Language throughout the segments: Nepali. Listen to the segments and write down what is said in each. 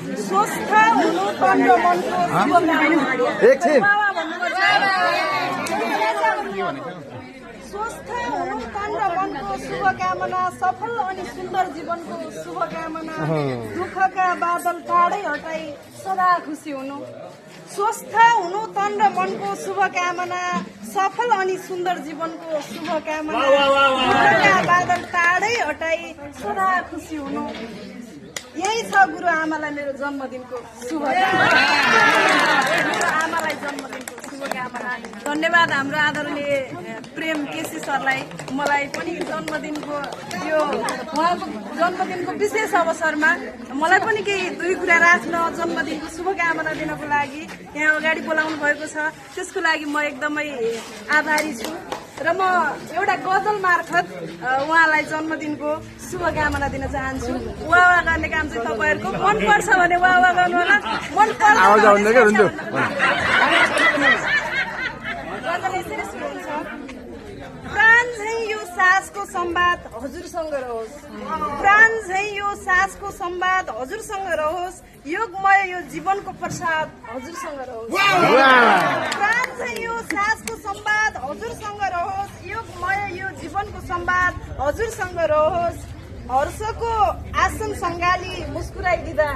स्वस्थ हुनु तन र मनको स्वस्थ हुनु तन र मनको शुभकामना, सफल अनि सुन्दर जीवनको शुभकामना, दुःखका बादल टाढै हटाई सदा खुसी हुनु। स्वस्थ हुनु तन र मनको शुभकामना, सफल अनि सुन्दर जीवनको शुभकामना, दुःखका बादल टाढै हटाई सदा खुसी हुनु। यही छ गुरु आमालाई मेरो जन्मदिनको शुभकामना। आमालाई जन्मदिनको शुभकामना। धन्यवाद हाम्रो आदरणीय प्रेम केसी सरलाई। मलाई पनि जन्मदिनको यो उहाँको जन्मदिनको विशेष अवसरमा मलाई पनि केही दुई कुरा राख्न, जन्मदिनको शुभकामना दिनको लागि यहाँ अगाडि बोलाउनु भएको छ। त्यसको लागि म एकदमै आभारी छु र म एउटा गजल मार्फत उहाँलाई जन्मदिनको शुभकामना दिन चाहन्छु। वाह वाह गर्ने काम चाहिँ तपाईँहरूको मन पर्छ भने वाह वाह गर्नु होला, मन पर्छ प्राण झै यो सासको संवाद हजुरसँग रहोस्, प्राण झै यो सासको संवाद हजुरसँग रहोस्, योगमय यो जीवनको प्रसाद हजुरसँग रहोस्। प्राण झै यो सासको संवाद हजुरसँग रहोस्, योगमय यो जीवनको संवाद हजुरसँग रहोस्। हर्षको आसन सङ्गाली मुस्कुराइदिँदा,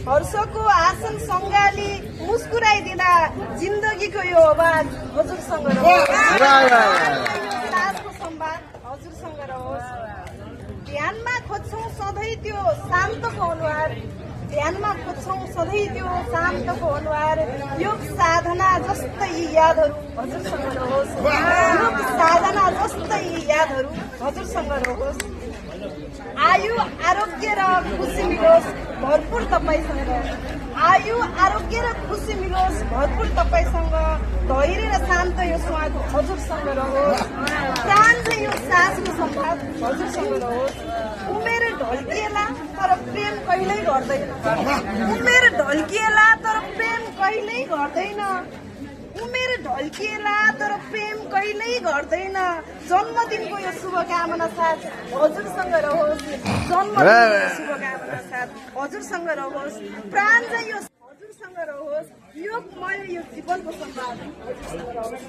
हर्षको आसन सङ्गाली मुस्कुराइदिँदा जिन्दगीको यो आवाज हजुरसँग रहोस्। सासको संवाद हजुरसँग रहोस्। ध्यानमा खोज्छौँ सधैँ त्यो शान्तको अनुहार, ध्यानमा खोज्छौँ सधैँ त्यो शान्तको अनुहार, योग साधना जस्तै यादहरू हजुरसँग रहोस्। योग साधना जस्तै यादहरू हजुरसँग रहोस्। आयु आरोग्य र खुसी मिलोस् भरपुर तपाईँसँग, आयु आरोग्य र खुसी मिलोस् भरपुर तपाईँसँग, धैर्य र शान्त यो स्वाद हजुरसँग रहोस्। प्राण चाहिँ यो सासको संवाद हजुरसँग रहोस्। उमेर ढल्किएला तर प्रेम कहिल्यै घट्दैन, उमेर ढल्किएला तर प्रेम कहिल्यै घट्दैन, उमेर ढल्किएला तर प्रेम कहिल्यै घट्दैन। जन्मदिनको यो शुभकामना साथ हजुरसँग रहोस्, जन्मदिनको शुभकामना साथ हजुरसँग रहोस्। प्राण चाहिँ यो हजुरसँग रहोस्, योगमय यो जीवनको संवाद हजुरसँग रहोस्।